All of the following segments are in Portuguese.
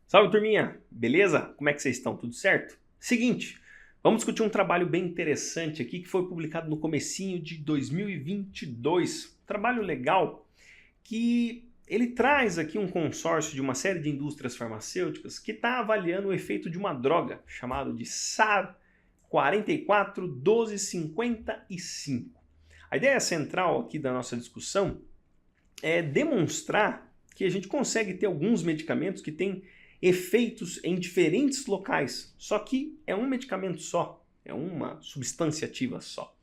Salve, turminha! Beleza? Como é que vocês estão? Tudo certo? Seguinte, vamos discutir um trabalho bem interessante aqui que foi publicado no comecinho de 2022. Trabalho legal que ele traz aqui um consórcio de uma série de indústrias farmacêuticas que está avaliando o efeito de uma droga chamada de SAR 441255. A ideia central aqui da nossa discussão é demonstrar que a gente consegue ter alguns medicamentos que têm efeitos em diferentes locais, só que é um medicamento só, é uma substância ativa só.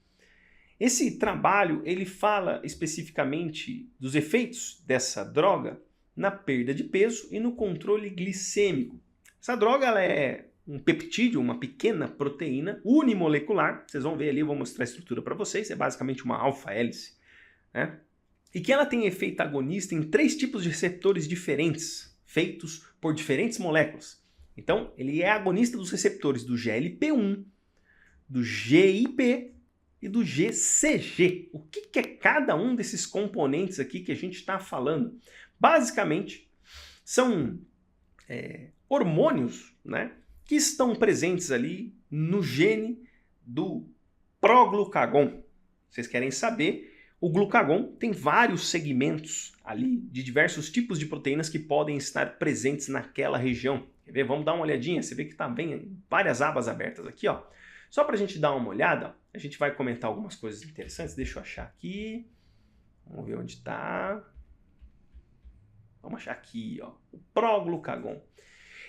Esse trabalho ele fala especificamente dos efeitos dessa droga na perda de peso e no controle glicêmico. Essa droga ela é um peptídeo, uma pequena proteína unimolecular, vocês vão ver ali, eu vou mostrar a estrutura para vocês, é basicamente uma alfa-hélice, né? E que ela tem efeito agonista em 3 tipos de receptores diferentes, feitos por diferentes moléculas. Então, ele é agonista dos receptores do GLP-1, do GIP e do GCG. O que é cada um desses componentes aqui que a gente está falando? Basicamente, são hormônios, né, que estão presentes ali no gene do proglucagon. Vocês querem saber? O glucagon tem vários segmentos ali de diversos tipos de proteínas que podem estar presentes naquela região. Quer ver? Vamos dar uma olhadinha. Você vê que está bem várias abas abertas aqui, ó. Só para a gente dar uma olhada, a gente vai comentar algumas coisas interessantes. Deixa eu achar aqui. Vamos ver onde está. Vamos achar aqui, ó. O proglucagon.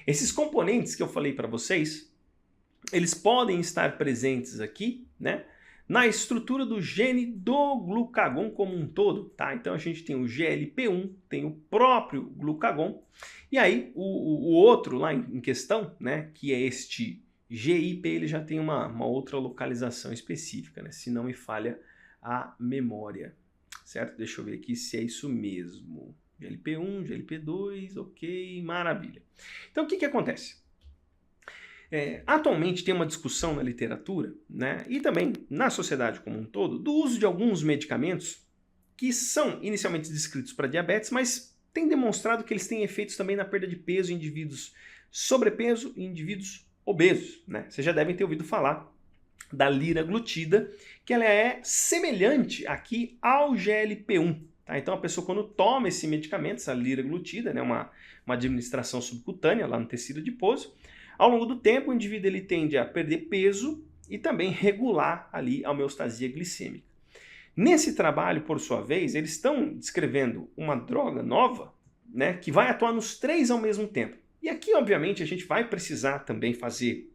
Esses componentes que eu falei para vocês, eles podem estar presentes aqui, né, na estrutura do gene do glucagon como um todo, tá? Então a gente tem o GLP-1, tem o próprio glucagon, e aí o outro lá em questão, né, que é este GIP, ele já tem uma outra localização específica, né, se não me falha a memória, certo? Deixa eu ver aqui se é isso mesmo. GLP-1, GLP-2, ok, maravilha. Então o que acontece? Atualmente tem uma discussão na literatura, né, e também na sociedade como um todo, do uso de alguns medicamentos que são inicialmente descritos para diabetes, mas tem demonstrado que eles têm efeitos também na perda de peso em indivíduos sobrepeso e indivíduos obesos, né? Vocês já devem ter ouvido falar da liraglutida, que ela é semelhante aqui ao GLP-1. Tá? Então a pessoa quando toma esse medicamento, essa liraglutida, né, uma administração subcutânea lá no tecido adiposo, ao longo do tempo, o indivíduo ele tende a perder peso e também regular ali a homeostasia glicêmica. Nesse trabalho, por sua vez, eles estão descrevendo uma droga nova, né, que vai atuar nos 3 ao mesmo tempo. E aqui, obviamente, a gente vai precisar também fazer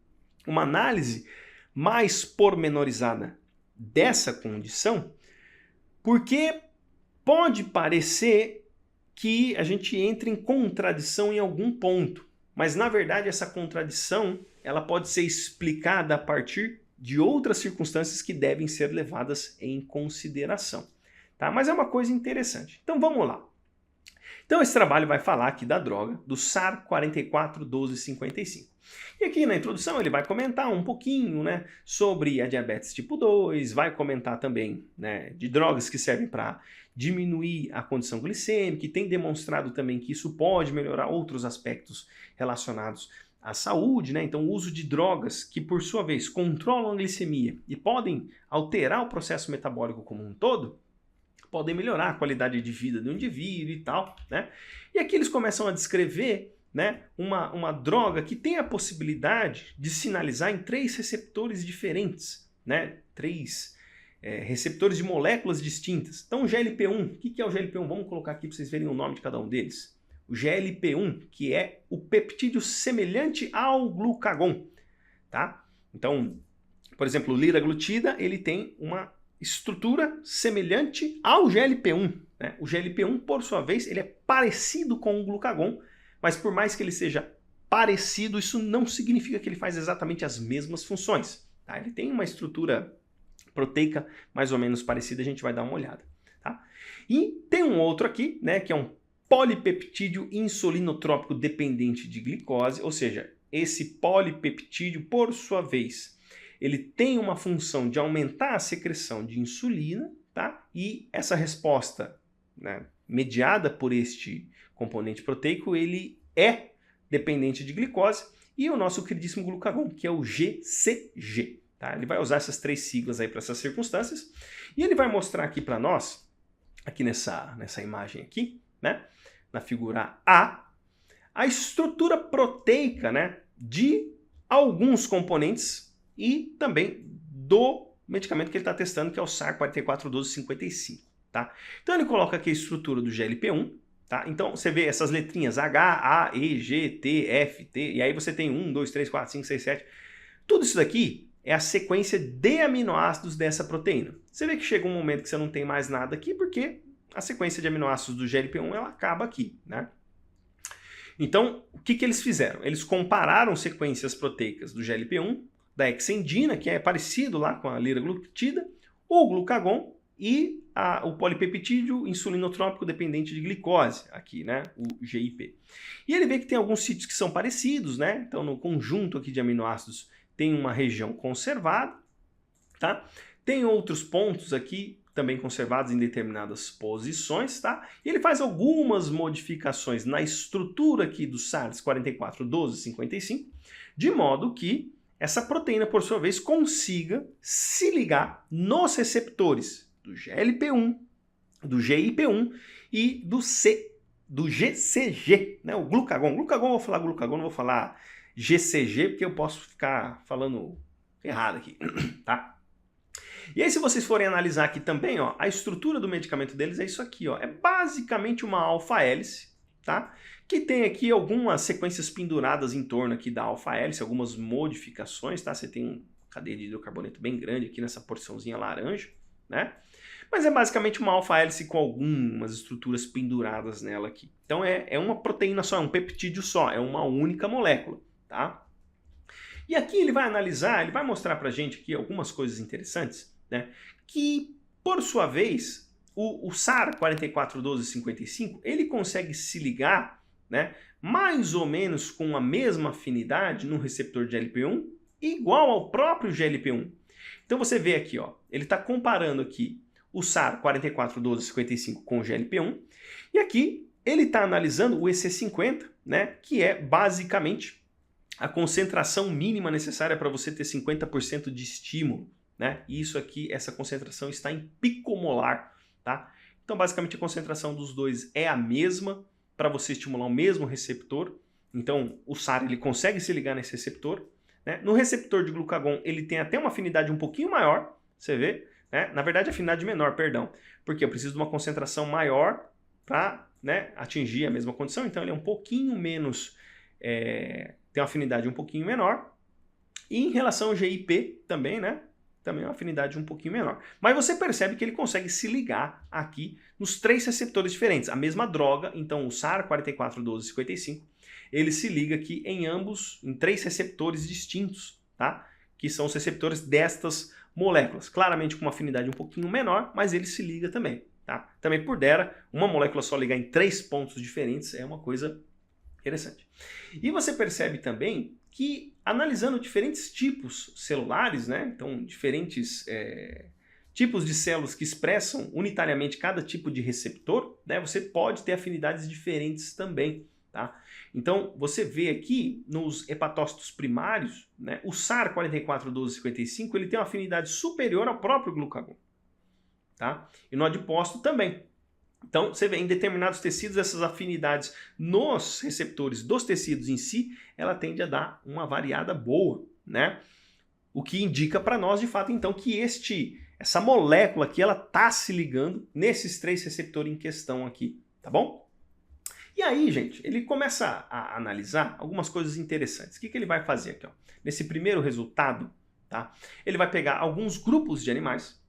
uma análise mais pormenorizada dessa condição, porque pode parecer que a gente entre em contradição em algum ponto. Mas, na verdade, essa contradição ela pode ser explicada a partir de outras circunstâncias que devem ser levadas em consideração. Tá? Mas é uma coisa interessante. Então, vamos lá. Então, esse trabalho vai falar aqui da droga, do SAR 441255. E aqui na introdução ele vai comentar um pouquinho, né, sobre a diabetes tipo 2, vai comentar também, né, de drogas que servem para diminuir a condição glicêmica, e tem demonstrado também que isso pode melhorar outros aspectos relacionados à saúde, né? Então o uso de drogas que por sua vez controlam a glicemia e podem alterar o processo metabólico como um todo, podem melhorar a qualidade de vida do indivíduo e tal, né? E aqui eles começam a descrever, né, uma droga que tem a possibilidade de sinalizar em 3 receptores diferentes, né? 3 receptores de moléculas distintas. Então o GLP-1, o que é o GLP-1? Vamos colocar aqui para vocês verem o nome de cada um deles. O GLP-1, que é o peptídeo semelhante ao glucagon, tá? Então, por exemplo, o liraglutida, ele tem uma estrutura semelhante ao GLP-1, né? O GLP-1, por sua vez, ele é parecido com o glucagon, mas por mais que ele seja parecido, isso não significa que ele faz exatamente as mesmas funções, tá? Ele tem uma estrutura proteica mais ou menos parecida, a gente vai dar uma olhada, tá? E tem um outro aqui, né, que é um polipeptídeo insulinotrópico dependente de glicose, ou seja, esse polipeptídeo, por sua vez, ele tem uma função de aumentar a secreção de insulina, tá? E essa resposta, né, mediada por este componente proteico, ele é dependente de glicose, e o nosso queridíssimo glucagon, que é o GCG. Tá? Ele vai usar essas 3 siglas aí para essas circunstâncias, e ele vai mostrar aqui para nós, aqui nessa imagem aqui, né, na figura a estrutura proteica, né, de alguns componentes e também do medicamento que ele está testando, que é o SAR 441255. Tá? Então ele coloca aqui a estrutura do GLP-1, tá? Então você vê essas letrinhas H, A, E, G, T, F, T, e aí você tem 1, 2, 3, 4, 5, 6, 7. Tudo isso daqui é a sequência de aminoácidos dessa proteína. Você vê que chega um momento que você não tem mais nada aqui, porque a sequência de aminoácidos do GLP-1 ela acaba aqui, né? Então, o que eles fizeram? Eles compararam sequências proteicas do GLP-1, da hexendina, que é parecido lá com a liraglutida, o glucagon e o polipeptídeo insulinotrópico dependente de glicose, aqui, né, o GIP. E ele vê que tem alguns sítios que são parecidos, né? Então, no conjunto aqui de aminoácidos tem uma região conservada, tá? Tem outros pontos aqui também conservados em determinadas posições, tá? E ele faz algumas modificações na estrutura aqui do SARS 441255, de modo que essa proteína, por sua vez, consiga se ligar nos receptores do GLP-1, do GIP-1 e do GCG, né? O glucagon. Glucagon, eu vou falar glucagon, não vou falar GCG, porque eu posso ficar falando errado aqui, tá? E aí, se vocês forem analisar aqui também, ó, a estrutura do medicamento deles é isso aqui, ó. É basicamente uma alfa-hélice, tá? Que tem aqui algumas sequências penduradas em torno aqui da alfa-hélice, algumas modificações, tá? Você tem uma cadeia de hidrocarboneto bem grande aqui nessa porçãozinha laranja, né? Mas é basicamente uma alfa-hélice com algumas estruturas penduradas nela aqui. Então é uma proteína só, é um peptídeo só, é uma única molécula, tá? E aqui ele vai analisar, ele vai mostrar pra gente aqui algumas coisas interessantes, né? Que, por sua vez, o SAR 441255, ele consegue se ligar, né, mais ou menos com a mesma afinidade no receptor de GLP-1, igual ao próprio GLP-1. Então você vê aqui, ó, ele está comparando aqui o SAR 441255 com o GLP-1, e aqui ele está analisando o EC50, né, que é basicamente a concentração mínima necessária para você ter 50% de estímulo, né? E isso aqui, essa concentração está em picomolar, tá? Então, basicamente, a concentração dos dois é a mesma para você estimular o mesmo receptor. Então, o SAR ele consegue se ligar nesse receptor, né? No receptor de glucagon, ele tem até uma afinidade um pouquinho maior, você vê, né? Na verdade, afinidade menor, perdão, porque eu preciso de uma concentração maior para, né, atingir a mesma condição. Então, ele é um pouquinho menos, tem uma afinidade um pouquinho menor. E em relação ao GIP também, né? Também é uma afinidade um pouquinho menor. Mas você percebe que ele consegue se ligar aqui nos 3 receptores diferentes. A mesma droga, então o SAR 441255, ele se liga aqui em ambos, em 3 receptores distintos, tá? Que são os receptores destas moléculas. Claramente com uma afinidade um pouquinho menor, mas ele se liga também, tá? Também por dera, uma molécula só ligar em 3 pontos diferentes é uma coisa interessante. E você percebe também que, analisando diferentes tipos celulares, né? Então, diferentes tipos de células que expressam unitariamente cada tipo de receptor, né? Você pode ter afinidades diferentes também, tá? Então, você vê aqui nos hepatócitos primários, né? O SAR 441255 ele tem uma afinidade superior ao próprio glucagon, tá? E no adipócito também. Então, você vê em determinados tecidos, essas afinidades nos receptores dos tecidos em si, ela tende a dar uma variada boa, né? O que indica para nós, de fato, então, que essa molécula aqui, ela está se ligando nesses 3 receptores em questão aqui, tá bom? E aí, gente, ele começa a analisar algumas coisas interessantes. O que ele vai fazer aqui, ó? Nesse primeiro resultado, tá? Ele vai pegar alguns grupos de animais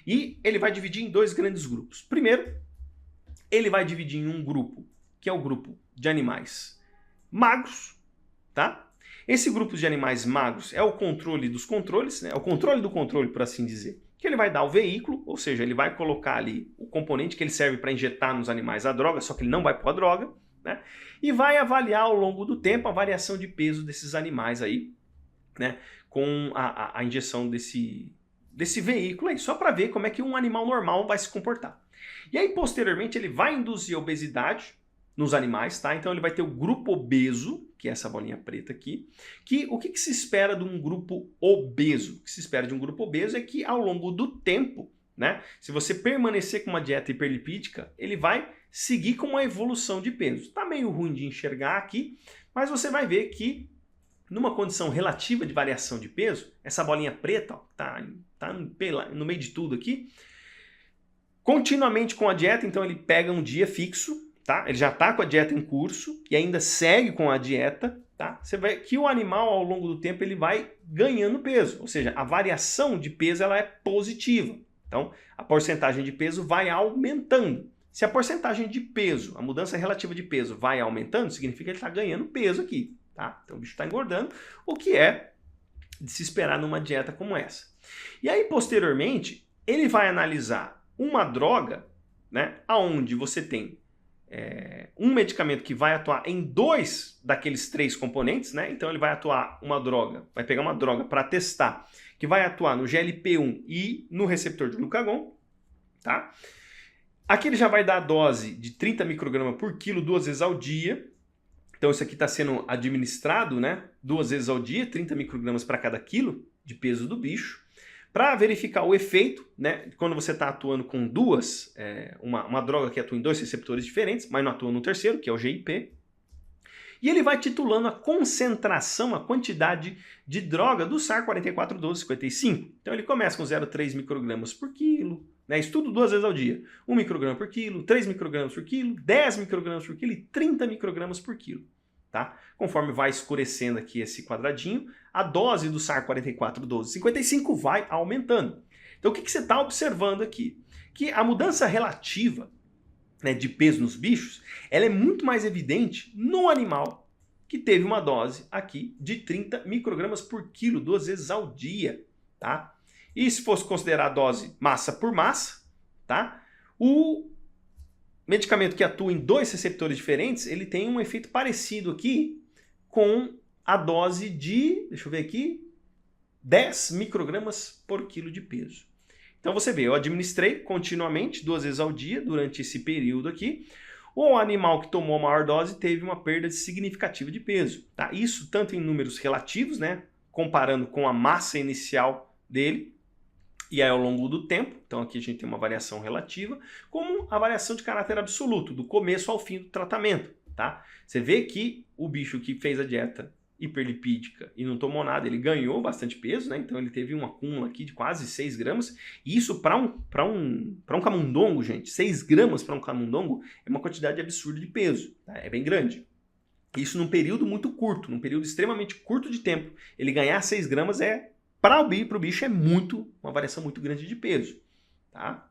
e ele vai dividir em 2 grandes grupos. Primeiro, ele vai dividir em um grupo, que é o grupo de animais magros, tá? Esse grupo de animais magros é o controle dos controles, né? É o controle do controle, por assim dizer. Que ele vai dar o veículo, ou seja, ele vai colocar ali o componente que ele serve para injetar nos animais a droga, só que ele não vai pôr a droga, né? E vai avaliar ao longo do tempo a variação de peso desses animais aí, né? Com a injeção desse veículo aí, só para ver como é que um animal normal vai se comportar. E aí, posteriormente, ele vai induzir a obesidade nos animais, tá? Então ele vai ter o grupo obeso, que é essa bolinha preta aqui, que o que se espera de um grupo obeso? O que se espera de um grupo obeso é que ao longo do tempo, né, se você permanecer com uma dieta hiperlipídica, ele vai seguir com uma evolução de peso. Tá meio ruim de enxergar aqui, mas você vai ver que numa condição relativa de variação de peso, essa bolinha preta, ó, tá no meio de tudo aqui, continuamente com a dieta, então ele pega um dia fixo, tá? Ele já está com a dieta em curso e ainda segue com a dieta, tá? Você vê que o animal ao longo do tempo ele vai ganhando peso, ou seja, a variação de peso ela é positiva. Então, a porcentagem de peso vai aumentando. Se a porcentagem de peso, a mudança relativa de peso vai aumentando, significa que ele está ganhando peso aqui, tá? Então o bicho está engordando, o que é de se esperar numa dieta como essa. E aí, posteriormente, ele vai analisar uma droga, né, onde você tem um medicamento que vai atuar em 2 daqueles 3 componentes, né? Então ele vai atuar vai pegar uma droga para testar, que vai atuar no GLP-1 e no receptor de glucagon, tá? Aqui ele já vai dar a dose de 30 microgramas por quilo 2 vezes ao dia. Então isso aqui está sendo administrado, né, 2 vezes ao dia, 30 microgramas para cada quilo de peso do bicho, para verificar o efeito, né, quando você está atuando com uma droga que atua em 2 receptores diferentes, mas não atua no terceiro, que é o GIP. E ele vai titulando a concentração, a quantidade de droga do SAR 441255. Então ele começa com 0,3 microgramas por quilo, né? Isso tudo 2 vezes ao dia. 1 micrograma por quilo, 3 microgramas por quilo, 10 microgramas por quilo e 30 microgramas por quilo. Tá? Conforme vai escurecendo aqui esse quadradinho, a dose do SAR 441255 vai aumentando. Então o que você está observando aqui? Que a mudança relativa, né, de peso nos bichos, ela é muito mais evidente no animal que teve uma dose aqui de 30 microgramas por quilo 2 vezes ao dia, tá? E se fosse considerar a dose massa por massa, tá? O medicamento que atua em 2 receptores diferentes, ele tem um efeito parecido aqui com a dose de, deixa eu ver aqui, 10 microgramas por quilo de peso. Então você vê, eu administrei continuamente 2 vezes ao dia durante esse período aqui. O animal que tomou a maior dose teve uma perda significativa de peso. Tá? Isso tanto em números relativos, né, comparando com a massa inicial dele, e aí ao longo do tempo, então aqui a gente tem uma variação relativa, como a variação de caráter absoluto, do começo ao fim do tratamento. Tá? Você vê que o bicho que fez a dieta hiperlipídica e não tomou nada, ele ganhou bastante peso, né? Então ele teve um acúmulo aqui de quase 6 gramas, e isso para um camundongo, gente, 6 gramas para um camundongo é uma quantidade absurda de peso, tá? É bem grande. Isso num período muito curto, num período extremamente curto de tempo, ele ganhar 6 gramas para o bicho é uma variação muito grande de peso, tá?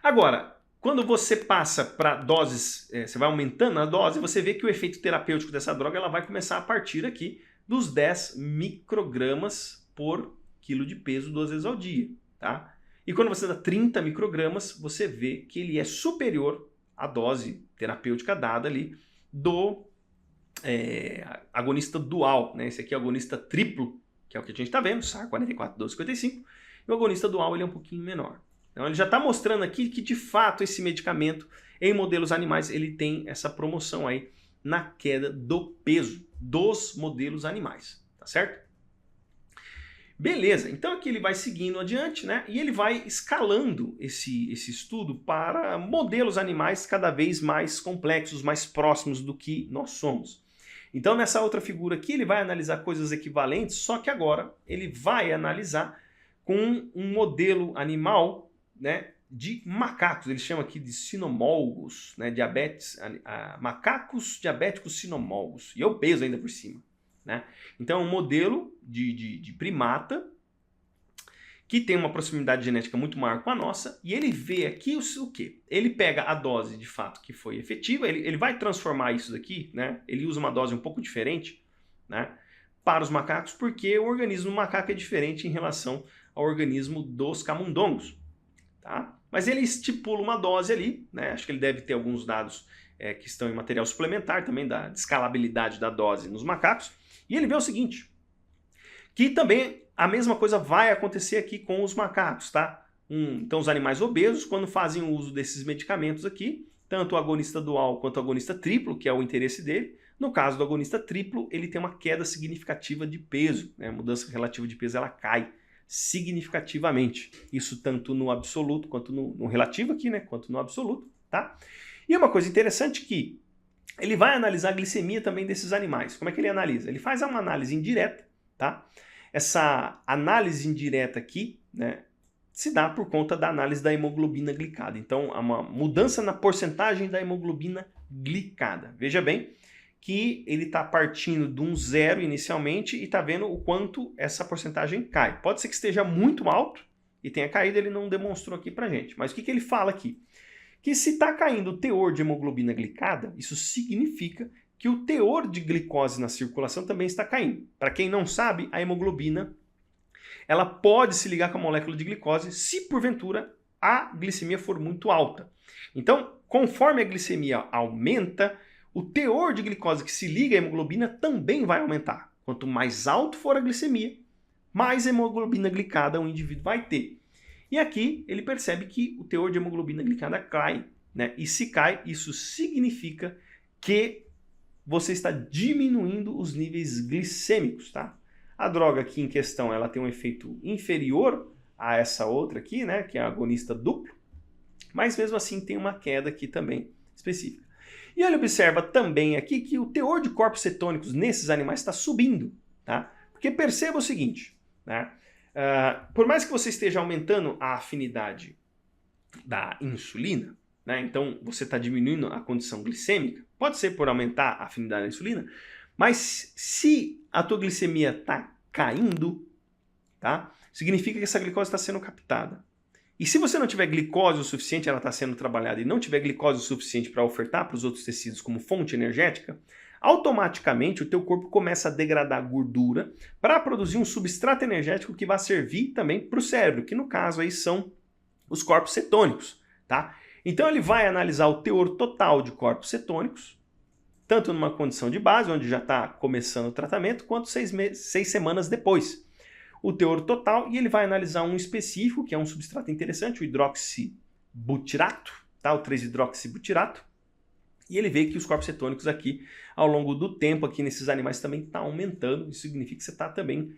Agora, quando você passa para doses, você vai aumentando a dose, você vê que o efeito terapêutico dessa droga ela vai começar a partir aqui dos 10 microgramas por quilo de peso 2 vezes ao dia. Tá? E quando você dá 30 microgramas, você vê que ele é superior à dose terapêutica dada ali do agonista dual. Né? Esse aqui é o agonista triplo, que é o que a gente está vendo, SAR 441255, e o agonista dual ele é um pouquinho menor. Então ele já está mostrando aqui que de fato esse medicamento em modelos animais ele tem essa promoção aí na queda do peso dos modelos animais, tá certo? Beleza, então aqui ele vai seguindo adiante, né? E ele vai escalando esse estudo para modelos animais cada vez mais complexos, mais próximos do que nós somos. Então nessa outra figura aqui ele vai analisar coisas equivalentes, só que agora ele vai analisar com um modelo animal, né, de macacos, ele chama aqui de sinomólgos, né, macacos diabéticos sinomólgos, e obeso ainda por cima. Né? Então é um modelo de primata que tem uma proximidade genética muito maior com a nossa, e ele vê aqui o quê? Ele pega a dose de fato que foi efetiva, ele vai transformar isso daqui, né? Ele usa uma dose um pouco diferente, né, para os macacos, porque o organismo do macaco é diferente em relação ao organismo dos camundongos. Tá? Mas ele estipula uma dose ali, né? Acho que ele deve ter alguns dados que estão em material suplementar também da escalabilidade da dose nos macacos. E ele vê o seguinte, que também a mesma coisa vai acontecer aqui com os macacos, tá? Então os animais obesos, quando fazem o uso desses medicamentos aqui, tanto o agonista dual quanto o agonista triplo, que é o interesse dele, No caso do agonista triplo, ele tem uma queda significativa de peso, né? A mudança relativa de peso ela cai significativamente. Isso tanto no absoluto quanto no relativo aqui, né? Quanto no absoluto, tá? E uma coisa interessante que ele vai analisar a glicemia também desses animais. Como é que ele analisa? Ele faz uma análise indireta, tá? Essa análise indireta aqui, né, se dá por conta da análise da hemoglobina glicada. Então, há uma mudança na porcentagem da hemoglobina glicada. Veja bem que ele está partindo de um zero inicialmente e está vendo o quanto essa porcentagem cai. Pode ser que esteja muito alto e tenha caído, ele não demonstrou aqui para gente. Mas o que ele fala aqui? Que se está caindo o teor de hemoglobina glicada, isso significa que o teor de glicose na circulação também está caindo. Para quem não sabe, a hemoglobina ela pode se ligar com a molécula de glicose se porventura a glicemia for muito alta. Então, conforme a glicemia aumenta, o teor de glicose que se liga à hemoglobina também vai aumentar. Quanto mais alto for a glicemia, mais hemoglobina glicada o indivíduo vai ter. E aqui ele percebe que o teor de hemoglobina glicada cai, né? E se cai, isso significa que você está diminuindo os níveis glicêmicos, tá? A droga aqui em questão, ela tem um efeito inferior a essa outra aqui, né? Que é a agonista duplo, mas mesmo assim tem uma queda aqui também específica. E ele observa também aqui que o teor de corpos cetônicos nesses animais está subindo, tá? Porque perceba o seguinte, né? Por mais que você esteja aumentando a afinidade da insulina, né? Então você está diminuindo a condição glicêmica, pode ser por aumentar a afinidade da insulina, mas se a tua glicemia está caindo, tá? Significa que essa glicose está sendo captada. E se você não tiver glicose o suficiente, ela está sendo trabalhada, e não tiver glicose o suficiente para ofertar para os outros tecidos como fonte energética, automaticamente o teu corpo começa a degradar gordura para produzir um substrato energético que vai servir também para o cérebro, que no caso aí são os corpos cetônicos, tá? Então ele vai analisar o teor total de corpos cetônicos, tanto numa condição de base, onde já está começando o tratamento, quanto 6 semanas depois. O teor total, e ele vai analisar um específico, que é um substrato interessante, o hidroxibutirato, tá? O 3-hidroxibutirato, e ele vê que os corpos cetônicos aqui, ao longo do tempo, aqui nesses animais também está aumentando. Isso significa que você está também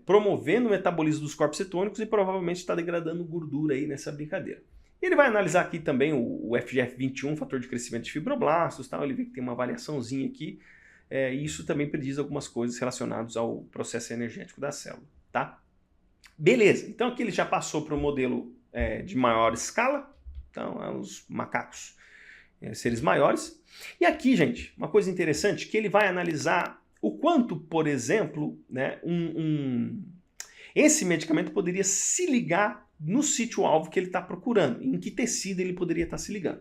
promovendo o metabolismo dos corpos cetônicos e provavelmente está degradando gordura aí nessa brincadeira. E ele vai analisar aqui também o FGF21, fator de crescimento de fibroblastos, tal. Ele vê que tem uma variaçãozinha aqui, e isso também prediz algumas coisas relacionadas ao processo energético da célula, tá? Beleza, então aqui ele já passou para o modelo de maior escala, então os macacos, seres maiores. E aqui, gente, uma coisa interessante, que ele vai analisar o quanto, por exemplo, né, esse medicamento poderia se ligar no sítio-alvo que ele está procurando, em que tecido ele poderia estar se ligando.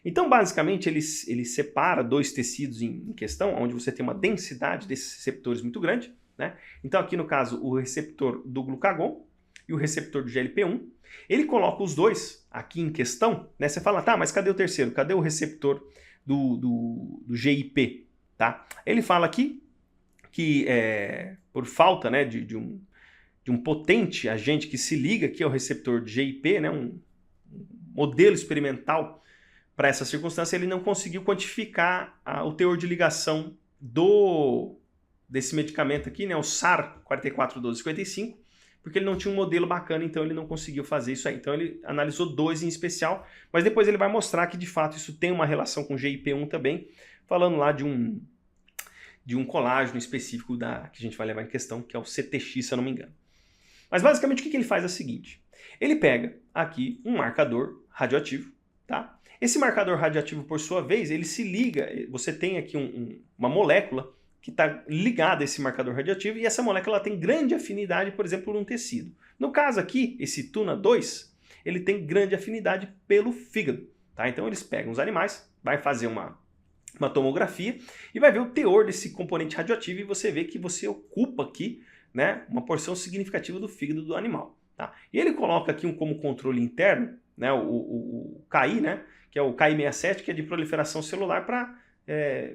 Então, basicamente, ele separa dois tecidos em questão, onde você tem uma densidade desses receptores muito grande, né? Então, aqui no caso, o receptor do glucagon e o receptor do GLP-1. Ele coloca os dois aqui em questão, né? Você fala, tá, mas cadê o terceiro? Cadê o receptor do GIP? Tá? Ele fala aqui que por falta, né, de um potente agente que se liga aqui ao receptor de GIP, né, um modelo experimental para essa circunstância, ele não conseguiu quantificar o teor de ligação desse medicamento aqui, né, o SAR 441255, porque ele não tinha um modelo bacana, então ele não conseguiu fazer isso aí. Então ele analisou dois em especial, mas depois ele vai mostrar que de fato isso tem uma relação com GIP1 também, falando lá de um colágeno específico que a gente vai levar em questão, que é o CTX, se eu não me engano. Mas basicamente o que ele faz é o seguinte, ele pega aqui um marcador radioativo, tá? Esse marcador radioativo, por sua vez, ele se liga, você tem aqui uma molécula que está ligada a esse marcador radioativo, e essa molécula tem grande afinidade, por exemplo, num tecido. No caso aqui, esse TUNA2, ele tem grande afinidade pelo fígado. Tá? Então eles pegam os animais, vai fazer uma tomografia e vai ver o teor desse componente radioativo, e você vê que você ocupa aqui, né, uma porção significativa do fígado do animal. Tá? E ele coloca aqui como controle interno, né, o KI, né, que é o KI67, que é de proliferação celular, para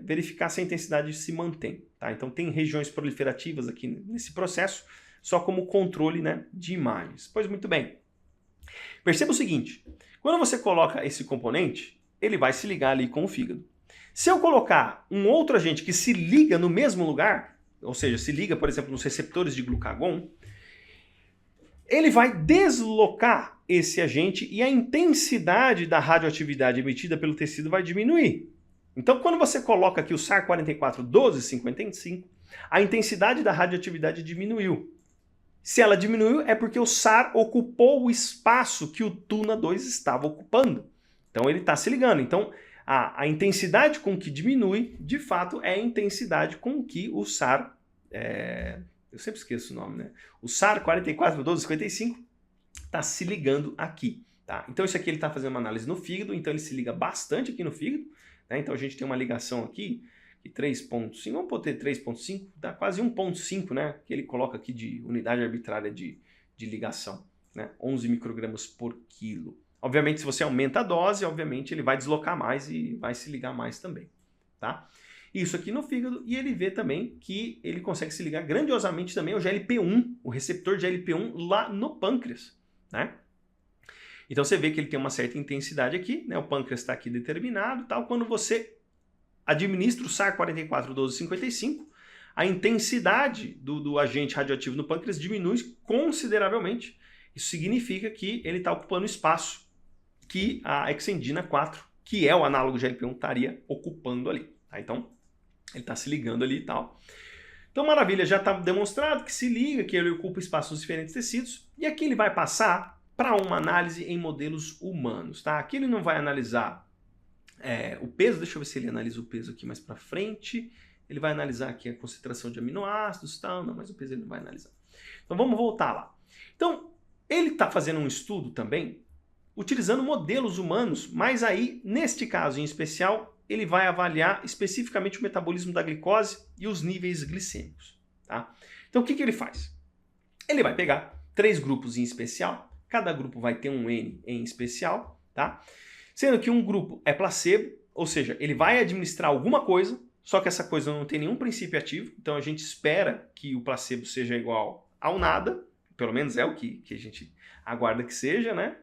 verificar se a intensidade se mantém. Tá? Então tem regiões proliferativas aqui nesse processo, só como controle, né, de imagens. Pois muito bem. Perceba o seguinte, quando você coloca esse componente, ele vai se ligar ali com o fígado. Se eu colocar um outro agente que se liga no mesmo lugar, ou seja, se liga, por exemplo, nos receptores de glucagon, ele vai deslocar esse agente e a intensidade da radioatividade emitida pelo tecido vai diminuir. Então, quando você coloca aqui o SAR 441255, a intensidade da radioatividade diminuiu. Se ela diminuiu, é porque o SAR ocupou o espaço que o TUNA2 estava ocupando. Então, ele está se ligando. Então, a intensidade com que diminui, de fato, é a intensidade com que o SAR... eu sempre esqueço o nome, né? O SAR 441255 está se ligando aqui. Tá? Então, isso aqui ele está fazendo uma análise no fígado, então ele se liga bastante aqui no fígado. Né? Então, a gente tem uma ligação aqui de 3.5, vamos botar 3.5, dá quase 1.5, né? Que ele coloca aqui de unidade arbitrária de ligação, né? 11 microgramas por quilo. Obviamente, se você aumenta a dose, obviamente ele vai deslocar mais e vai se ligar mais também, tá? Isso aqui no fígado, e ele vê também que ele consegue se ligar grandiosamente também ao GLP-1, o receptor de GLP-1 lá no pâncreas, né? Então você vê que ele tem uma certa intensidade aqui, né? O pâncreas está aqui determinado, tal. Quando você administra o SAR 441255, a intensidade do agente radioativo no pâncreas diminui consideravelmente. Isso significa que ele está ocupando espaço que a exendina 4, que é o análogo GLP-1, estaria ocupando ali. Tá? Então, ele está se ligando ali e tal. Então, maravilha, já está demonstrado que se liga, que ele ocupa espaço nos diferentes tecidos. E aqui ele vai passar para uma análise em modelos humanos. Tá? Aqui ele não vai analisar o peso, deixa eu ver se ele analisa o peso aqui mais para frente. Ele vai analisar aqui a concentração de aminoácidos e tal, não, mas o peso ele não vai analisar. Então, vamos voltar lá. Então, ele está fazendo um estudo também utilizando modelos humanos, mas aí, neste caso em especial, ele vai avaliar especificamente o metabolismo da glicose e os níveis glicêmicos. Tá? Então, o que ele faz? Ele vai pegar 3 grupos em especial, cada grupo vai ter um N em especial, tá? Sendo que um grupo é placebo, ou seja, ele vai administrar alguma coisa, só que essa coisa não tem nenhum princípio ativo, então a gente espera que o placebo seja igual ao nada, pelo menos é o que a gente aguarda que seja, né?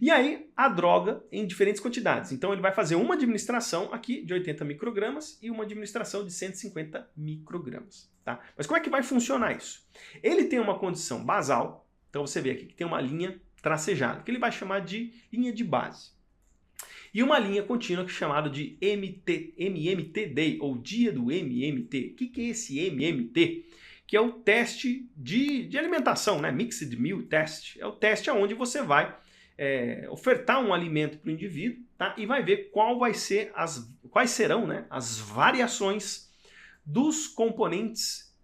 E aí, a droga em diferentes quantidades. Então, ele vai fazer uma administração aqui de 80 microgramas e uma administração de 150 microgramas. Tá? Mas como é que vai funcionar isso? Ele tem uma condição basal, então você vê aqui que tem uma linha tracejada, que ele vai chamar de linha de base. E uma linha contínua que é chamada de MMT Day, ou Dia do MMT. O que é esse MMT? Que é o teste de alimentação, né? Mixed Meal Test. É o teste onde você vai ofertar um alimento para o indivíduo, tá? E vai ver quais serão, né, as variações dos componentes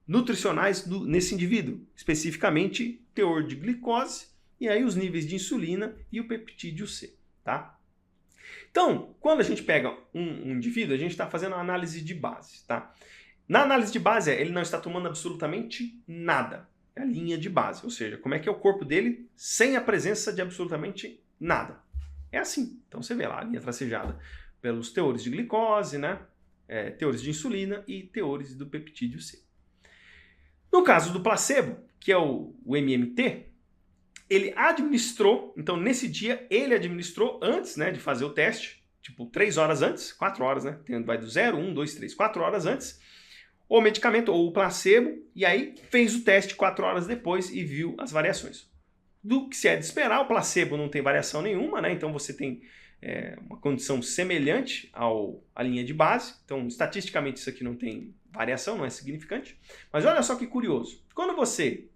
nutricionais nesse indivíduo, especificamente teor de glicose e aí os níveis de insulina e o peptídeo C, tá? Então, quando a gente pega um indivíduo, a gente está fazendo uma análise de base, tá? Na análise de base, ele não está tomando absolutamente nada. É a linha de base, ou seja, como é que é o corpo dele sem a presença de absolutamente nada. É assim. Então você vê lá a linha tracejada pelos teores de glicose, né? Teores de insulina e teores do peptídeo C. No caso do placebo, que é o MMT, ele administrou, então nesse dia ele administrou antes, né, de fazer o teste, tipo 3 horas antes, 4 horas, né? Vai do 0, 1, 2, 3, 4 horas antes, o medicamento ou o placebo, e aí fez o teste 4 horas depois e viu as variações. Do que se é de esperar, o placebo não tem variação nenhuma, né? Então você tem uma condição semelhante à linha de base. Então, estatisticamente, isso aqui não tem variação, não é significante. Mas olha só que curioso. Quando você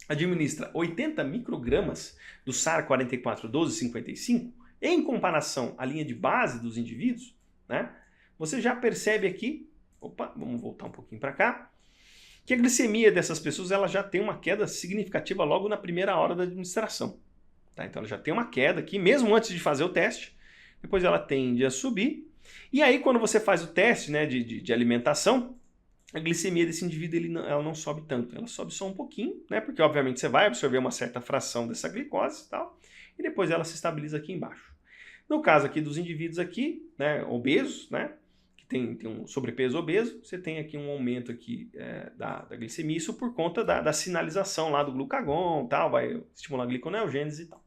administra 80 microgramas do SAR 441255, em comparação à linha de base dos indivíduos, né? Você já percebe aqui, vamos voltar um pouquinho para cá, que a glicemia dessas pessoas ela já tem uma queda significativa logo na primeira hora da administração. Tá? Então ela já tem uma queda aqui, mesmo antes de fazer o teste, depois ela tende a subir, e aí quando você faz o teste, né, de alimentação, a glicemia desse indivíduo ela não sobe tanto, ela sobe só um pouquinho, né, porque obviamente você vai absorver uma certa fração dessa glicose e tal, e depois ela se estabiliza aqui embaixo. No caso aqui dos indivíduos aqui, né, obesos, né, tem um sobrepeso obeso, você tem aqui um aumento aqui da glicemia, isso por conta da sinalização lá do glucagon, tal, vai estimular a gliconeogênese e tal.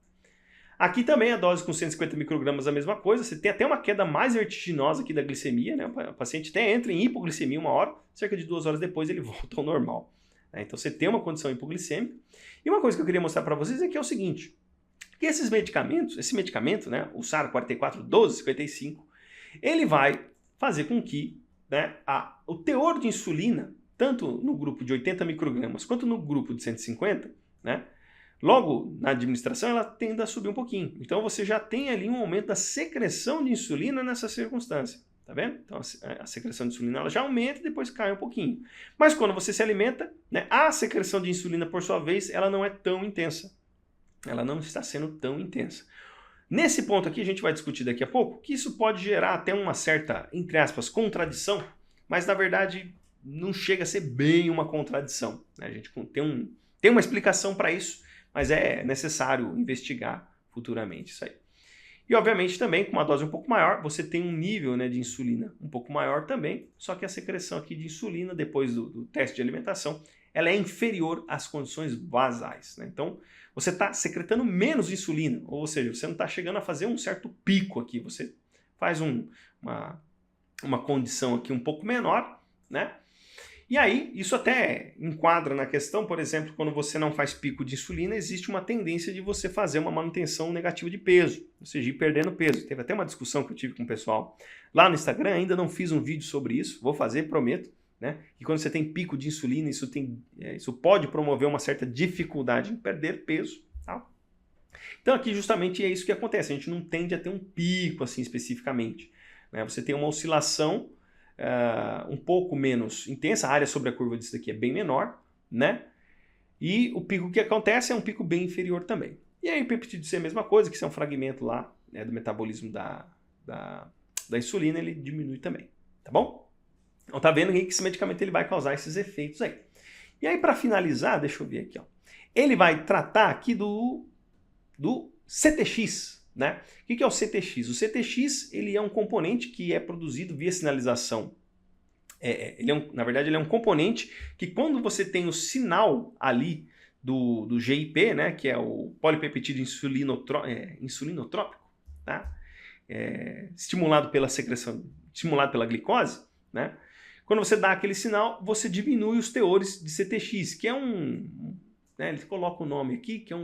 Aqui também a dose com 150 microgramas é a mesma coisa, você tem até uma queda mais vertiginosa aqui da glicemia, né? O paciente até entra em hipoglicemia 1 hora, cerca de 2 horas depois ele volta ao normal. Né? Então você tem uma condição hipoglicêmica. E uma coisa que eu queria mostrar para vocês é que é o seguinte, que esses medicamentos, esse medicamento, né, o SAR 4412-55, ele vai fazer com que, né, o teor de insulina, tanto no grupo de 80 microgramas quanto no grupo de 150, né, logo na administração ela tende a subir um pouquinho. Então você já tem ali um aumento da secreção de insulina nessa circunstância. Tá vendo? Então a secreção de insulina ela já aumenta e depois cai um pouquinho. Mas quando você se alimenta, né, a secreção de insulina, por sua vez, ela não é tão intensa. Ela não está sendo tão intensa. Nesse ponto aqui, a gente vai discutir daqui a pouco, que isso pode gerar até uma certa, entre aspas, contradição, mas na verdade não chega a ser bem uma contradição. Né? A gente tem uma explicação para isso, mas é necessário investigar futuramente isso aí. E obviamente também, com uma dose um pouco maior, você tem um nível, né, de insulina um pouco maior também, só que a secreção aqui de insulina, depois do teste de alimentação, ela é inferior às condições basais. Né? Então, você está secretando menos insulina, ou seja, você não está chegando a fazer um certo pico aqui, você faz uma condição aqui um pouco menor, né? E aí, isso até enquadra na questão, por exemplo, quando você não faz pico de insulina, existe uma tendência de você fazer uma manutenção negativa de peso, ou seja, ir perdendo peso. Teve até uma discussão que eu tive com o pessoal lá no Instagram, ainda não fiz um vídeo sobre isso, vou fazer, prometo, né? E quando você tem pico de insulina, isso pode promover uma certa dificuldade em perder peso. Tá? Então aqui justamente é isso que acontece, a gente não tende a ter um pico assim especificamente. Né? Você tem uma oscilação um pouco menos intensa, a área sobre a curva disso daqui é bem menor, né? E o pico que acontece é um pico bem inferior também. E aí o peptídeo C é a mesma coisa, que isso é um fragmento lá, né, do metabolismo da insulina, ele diminui também, tá bom? Então tá vendo que esse medicamento ele vai causar esses efeitos aí. E aí para finalizar, deixa eu ver aqui, ó. Ele vai tratar aqui do CTX, né? O que é o CTX? O CTX ele é um componente que é produzido via sinalização. Na verdade, ele é um componente que quando você tem o sinal ali do GIP, né, que é o polipeptídeo insulinotrópico, tá? Estimulado pela secreção, estimulado pela glicose, né? Quando você dá aquele sinal, você diminui os teores de CTX, que é né, ele coloca o nome aqui, que é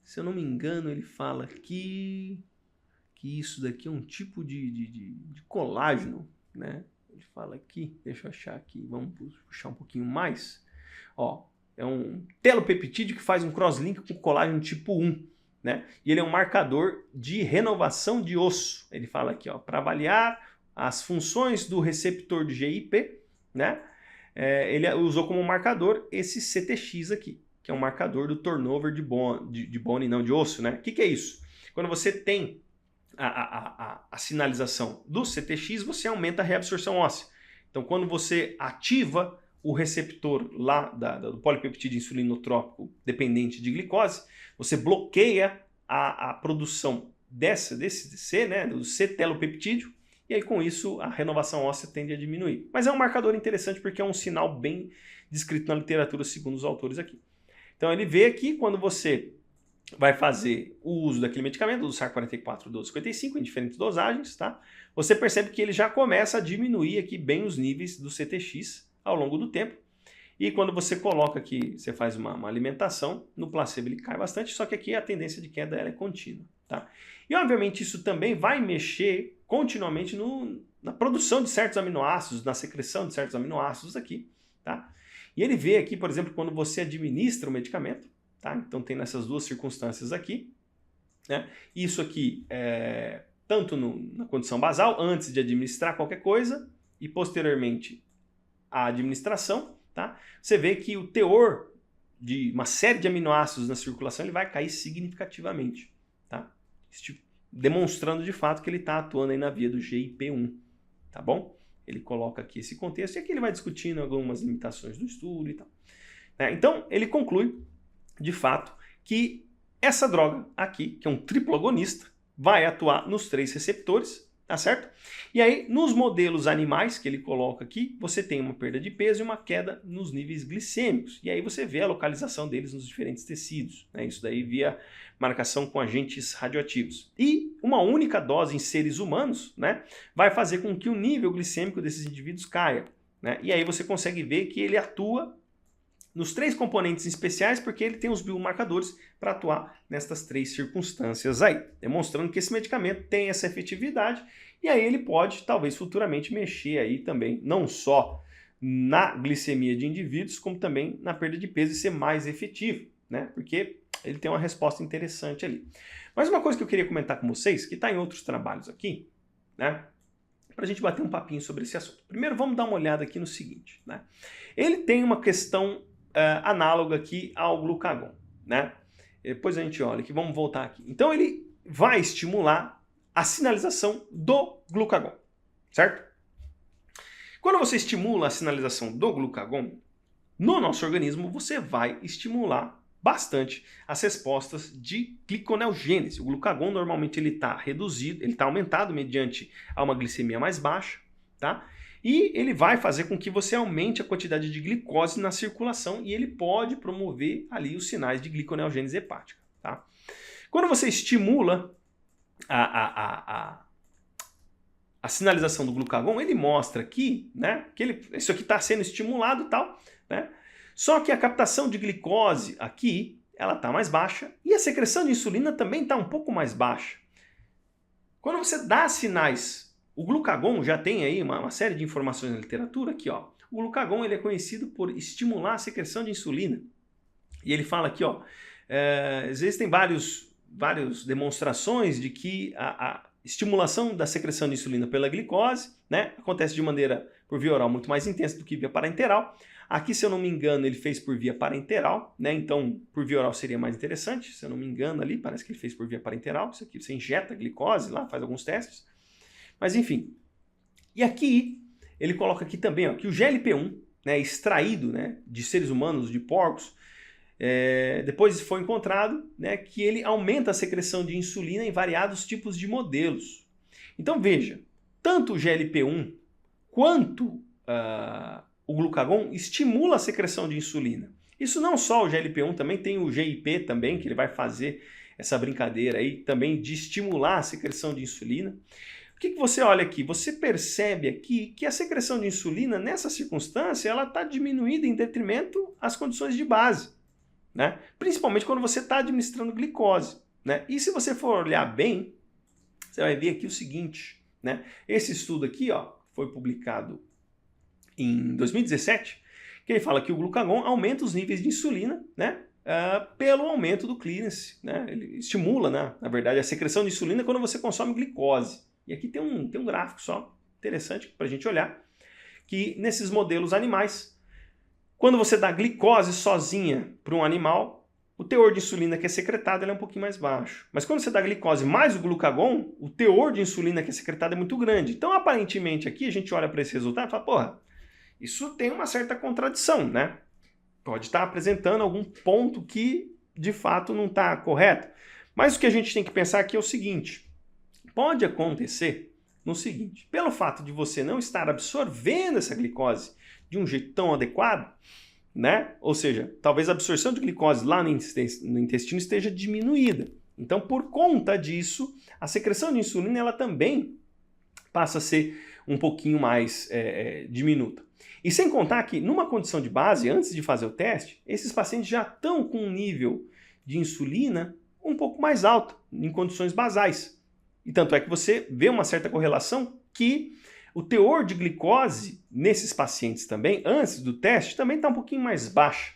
se eu não me engano, ele fala aqui que isso daqui é um tipo de colágeno, né? Ele fala aqui, deixa eu achar aqui, vamos puxar um pouquinho mais. Ó, é um telopeptídeo que faz um crosslink com colágeno tipo 1, né? E ele é um marcador de renovação de osso. Ele fala aqui, ó, para avaliar as funções do receptor de GIP, né? Ele usou como marcador esse CTX aqui, que é um marcador do turnover de bone, não de osso, né? O que é isso? Quando você tem a sinalização do CTX, você aumenta a reabsorção óssea. Então, quando você ativa o receptor lá do polipeptídeo insulinotrópico dependente de glicose, você bloqueia a produção desse C, né, do C-telopeptídeo, e aí com isso a renovação óssea tende a diminuir. Mas é um marcador interessante porque é um sinal bem descrito na literatura segundo os autores aqui. Então ele vê que quando você vai fazer o uso daquele medicamento, do SAR 4412-55, em diferentes dosagens, tá? Você percebe que ele já começa a diminuir aqui bem os níveis do CTX ao longo do tempo. E quando você coloca aqui, você faz uma alimentação, no placebo ele cai bastante, só que aqui a tendência de queda ela é contínua. Tá? E obviamente isso também vai mexer continuamente na produção de certos aminoácidos, na secreção de certos aminoácidos aqui. Tá? E ele vê aqui, por exemplo, quando você administra o medicamento, tá? Então tem nessas duas circunstâncias aqui, né? Isso aqui tanto na condição basal, antes de administrar qualquer coisa, e posteriormente à administração, tá? Você vê que o teor de uma série de aminoácidos na circulação ele vai cair significativamente, tá? Demonstrando de fato que ele está atuando aí na via do GIP1, tá bom? Ele coloca aqui esse contexto e aqui ele vai discutindo algumas limitações do estudo e tal. Então, ele conclui, de fato, que essa droga aqui, que é um triplo agonista, vai atuar nos 3 receptores, tá certo? E aí, nos modelos animais que ele coloca aqui, você tem uma perda de peso e uma queda nos níveis glicêmicos. E aí você vê a localização deles nos diferentes tecidos, né? Isso daí via marcação com agentes radioativos. E uma única dose em seres humanos, né, vai fazer com que o nível glicêmico desses indivíduos caia, né? E aí você consegue ver que ele atua nos 3 componentes especiais, porque ele tem os biomarcadores para atuar nestas 3 circunstâncias aí, demonstrando que esse medicamento tem essa efetividade, e aí ele pode, talvez futuramente, mexer aí também, não só na glicemia de indivíduos, como também na perda de peso e ser mais efetivo, né? Porque ele tem uma resposta interessante ali. Mas uma coisa que eu queria comentar com vocês, que está em outros trabalhos aqui, né? Para a gente bater um papinho sobre esse assunto. Primeiro, vamos dar uma olhada aqui no seguinte, né? Ele tem uma questão análoga aqui ao glucagon, né? Depois a gente olha aqui, vamos voltar aqui. Então ele vai estimular a sinalização do glucagon, certo? Quando você estimula a sinalização do glucagon, no nosso organismo você vai estimular bastante as respostas de gliconeogênese. O glucagon normalmente ele está reduzido, ele está aumentado mediante a uma glicemia mais baixa, tá? E ele vai fazer com que você aumente a quantidade de glicose na circulação e ele pode promover ali os sinais de gliconeogênese hepática, tá? Quando você estimula a sinalização do glucagon, ele mostra aqui, né, que isso aqui está sendo estimulado e tal, né? Só que a captação de glicose aqui, ela está mais baixa e a secreção de insulina também está um pouco mais baixa. Quando você dá sinais, o glucagon já tem aí uma série de informações na literatura aqui, ó. O glucagon ele é conhecido por estimular a secreção de insulina. E ele fala aqui, ó, existem várias demonstrações de que a estimulação da secreção de insulina pela glicose, né, acontece de maneira por via oral muito mais intensa do que via parenteral. Aqui, se eu não me engano, ele fez por via parenteral, né? Então, por via oral seria mais interessante. Se eu não me engano ali, parece que ele fez por via parenteral. Isso aqui você injeta glicose lá, faz alguns testes. Mas enfim. E aqui, ele coloca aqui também, ó, que o GLP-1, né, extraído, né, de seres humanos, de porcos, depois foi encontrado, né, que ele aumenta a secreção de insulina em variados tipos de modelos. Então veja, tanto o GLP-1 quanto o glucagon estimula a secreção de insulina. Isso não só o GLP-1, também tem o GIP também, que ele vai fazer essa brincadeira aí também de estimular a secreção de insulina. O que você olha aqui? Você percebe aqui que a secreção de insulina, nessa circunstância, ela está diminuída em detrimento às condições de base, né? Principalmente quando você está administrando glicose, né? E se você for olhar bem, você vai ver aqui o seguinte, né? Esse estudo aqui, ó, foi publicado em 2017, que ele fala que o glucagon aumenta os níveis de insulina, né, pelo aumento do clearance, né? Ele estimula, né, na verdade, a secreção de insulina quando você consome glicose. E aqui tem um gráfico só interessante para a gente olhar, que nesses modelos animais, quando você dá glicose sozinha para um animal, o teor de insulina que é secretado é um pouquinho mais baixo. Mas quando você dá glicose mais o glucagon, o teor de insulina que é secretado é muito grande. Então, aparentemente, aqui a gente olha para esse resultado e fala, porra, isso tem uma certa contradição, né? Pode estar apresentando algum ponto que, de fato, não está correto. Mas o que a gente tem que pensar aqui é o seguinte, pode acontecer no seguinte, pelo fato de você não estar absorvendo essa glicose de um jeito tão adequado, né? Ou seja, talvez a absorção de glicose lá no intestino esteja diminuída. Então, por conta disso, a secreção de insulina ela também passa a ser um pouquinho mais diminuta. E sem contar que, numa condição de base, antes de fazer o teste, esses pacientes já estão com um nível de insulina um pouco mais alto, em condições basais. E tanto é que você vê uma certa correlação que o teor de glicose nesses pacientes também, antes do teste, também está um pouquinho mais baixo.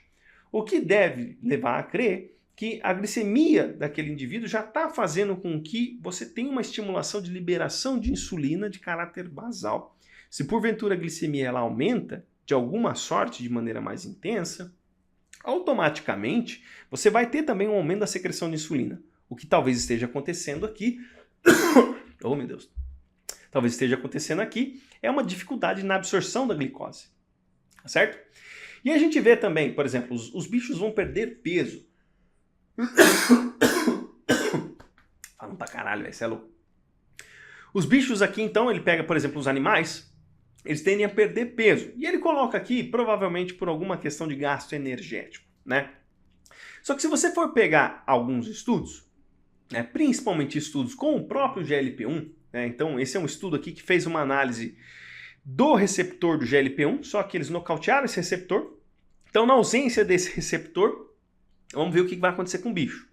O que deve levar a crer que a glicemia daquele indivíduo já está fazendo com que você tenha uma estimulação de liberação de insulina de caráter basal. Se porventura a glicemia ela aumenta, de alguma sorte, de maneira mais intensa, automaticamente você vai ter também um aumento da secreção de insulina. O que talvez esteja acontecendo aqui, oh meu Deus, talvez esteja acontecendo aqui, é uma dificuldade na absorção da glicose, certo? E a gente vê também, por exemplo, os bichos vão perder peso. Falam pra caralho, velho, isso é louco. Os bichos aqui, então, ele pega, por exemplo, os animais, eles tendem a perder peso. E ele coloca aqui, provavelmente por alguma questão de gasto energético, né? Só que se você for pegar alguns estudos, né, principalmente estudos com o próprio GLP-1, né, então esse é um estudo aqui que fez uma análise do receptor do GLP-1, só que eles nocautearam esse receptor. Então, na ausência desse receptor, vamos ver o que vai acontecer com o bicho.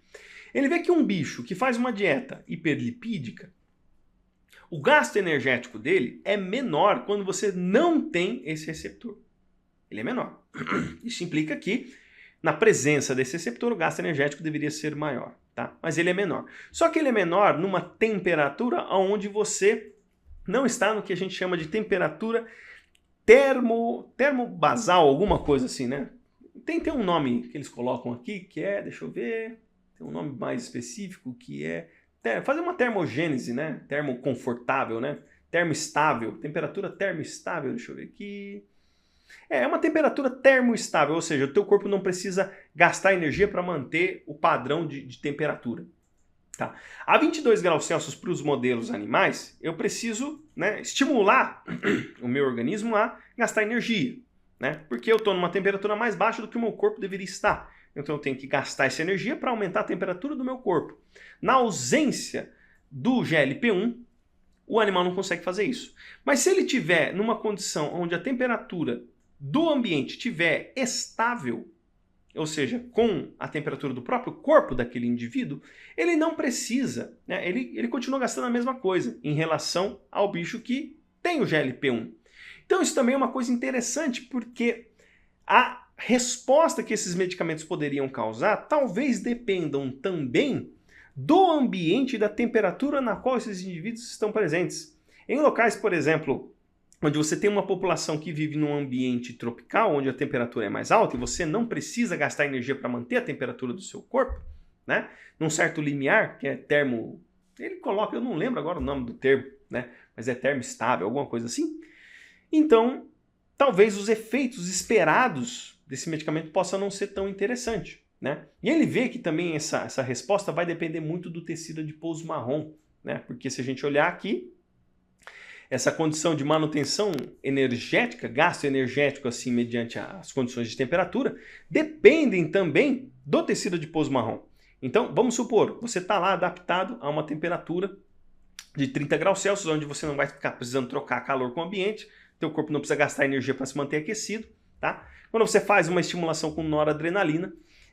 Ele vê que um bicho que faz uma dieta hiperlipídica, o gasto energético dele é menor quando você não tem esse receptor. Ele é menor. Isso implica que, na presença desse receptor, o gasto energético deveria ser maior, tá? Mas ele é menor. Só que ele é menor numa temperatura onde você não está no que a gente chama de temperatura termobasal, alguma coisa assim, né? Tem um nome que eles colocam aqui, que é, deixa eu ver, tem um nome mais específico, que é fazer uma termogênese, né? Termoconfortável, né? Termoestável, temperatura termoestável, deixa eu ver aqui. É uma temperatura termoestável, ou seja, o teu corpo não precisa gastar energia para manter o padrão de temperatura. Tá. A 22 graus Celsius para os modelos animais, eu preciso, né, estimular o meu organismo a gastar energia, né? Porque eu estou numa temperatura mais baixa do que o meu corpo deveria estar. Então eu tenho que gastar essa energia para aumentar a temperatura do meu corpo. Na ausência do GLP-1, o animal não consegue fazer isso. Mas se ele estiver numa condição onde a temperatura do ambiente estiver estável, ou seja, com a temperatura do próprio corpo daquele indivíduo, ele não precisa, né? Ele continua gastando a mesma coisa em relação ao bicho que tem o GLP-1. Então isso também é uma coisa interessante, porque a resposta que esses medicamentos poderiam causar talvez dependam também do ambiente e da temperatura na qual esses indivíduos estão presentes. Em locais, por exemplo, onde você tem uma população que vive num ambiente tropical, onde a temperatura é mais alta e você não precisa gastar energia para manter a temperatura do seu corpo, né? Num certo limiar, que é termo... Ele coloca, eu não lembro agora o nome do termo, né? Mas é termoestável, alguma coisa assim. Então, talvez os efeitos esperados desse medicamento possam não ser tão interessantes, né? E ele vê que também essa resposta vai depender muito do tecido adiposo marrom, né? Porque se a gente olhar aqui, essa condição de manutenção energética, gasto energético assim mediante as condições de temperatura, dependem também do tecido adiposo marrom. Então, vamos supor, você está lá adaptado a uma temperatura de 30 graus Celsius, onde você não vai ficar precisando trocar calor com o ambiente, teu corpo não precisa gastar energia para se manter aquecido, tá? Quando você faz uma estimulação com noradrenalina,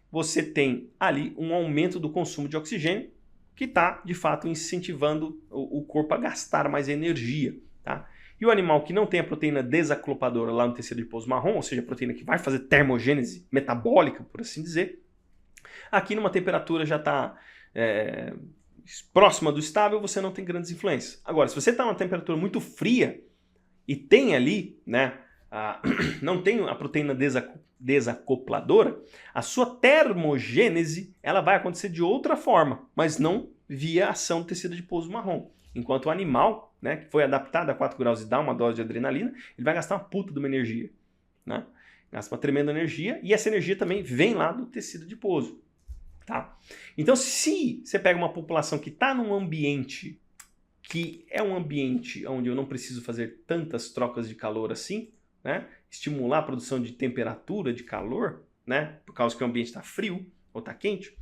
você tem ali um aumento do consumo de oxigênio, que está, de fato, incentivando o corpo a gastar mais energia. Tá? E o animal que não tem a proteína desacopladora lá no tecido adiposo marrom, ou seja, a proteína que vai fazer termogênese metabólica, por assim dizer, aqui numa temperatura já está próxima do estável, você não tem grandes influências. Agora, se você está numa temperatura muito fria e tem ali, né, não tem a proteína desacopladora, a sua termogênese ela vai acontecer de outra forma, mas não via ação do tecido adiposo marrom. Enquanto o animal, né, que foi adaptado a 4 graus e dá uma dose de adrenalina, ele vai gastar uma puta de uma energia, né? Gasta uma tremenda energia e essa energia também vem lá do tecido adiposo, tá? Então, se você pega uma população que está num ambiente que é um ambiente onde eu não preciso fazer tantas trocas de calor assim, né? Estimular a produção de temperatura, de calor, né? Por causa que o ambiente está frio ou está quente.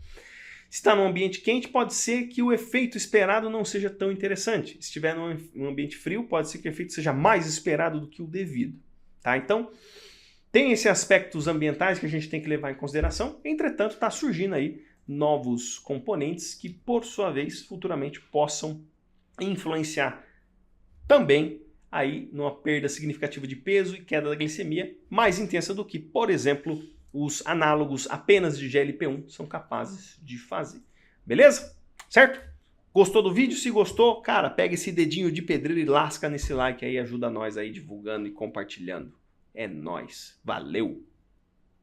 Se está num ambiente quente, pode ser que o efeito esperado não seja tão interessante. Se estiver num ambiente frio, pode ser que o efeito seja mais esperado do que o devido. Tá? Então, tem esses aspectos ambientais que a gente tem que levar em consideração. Entretanto, está surgindo aí novos componentes que, por sua vez, futuramente possam influenciar também aí numa perda significativa de peso e queda da glicemia mais intensa do que, por exemplo, os análogos apenas de GLP-1 são capazes de fazer. Beleza? Certo? Gostou do vídeo? Se gostou, cara, pega esse dedinho de pedreiro e lasca nesse like aí, ajuda nós aí divulgando e compartilhando. É nóis. Valeu!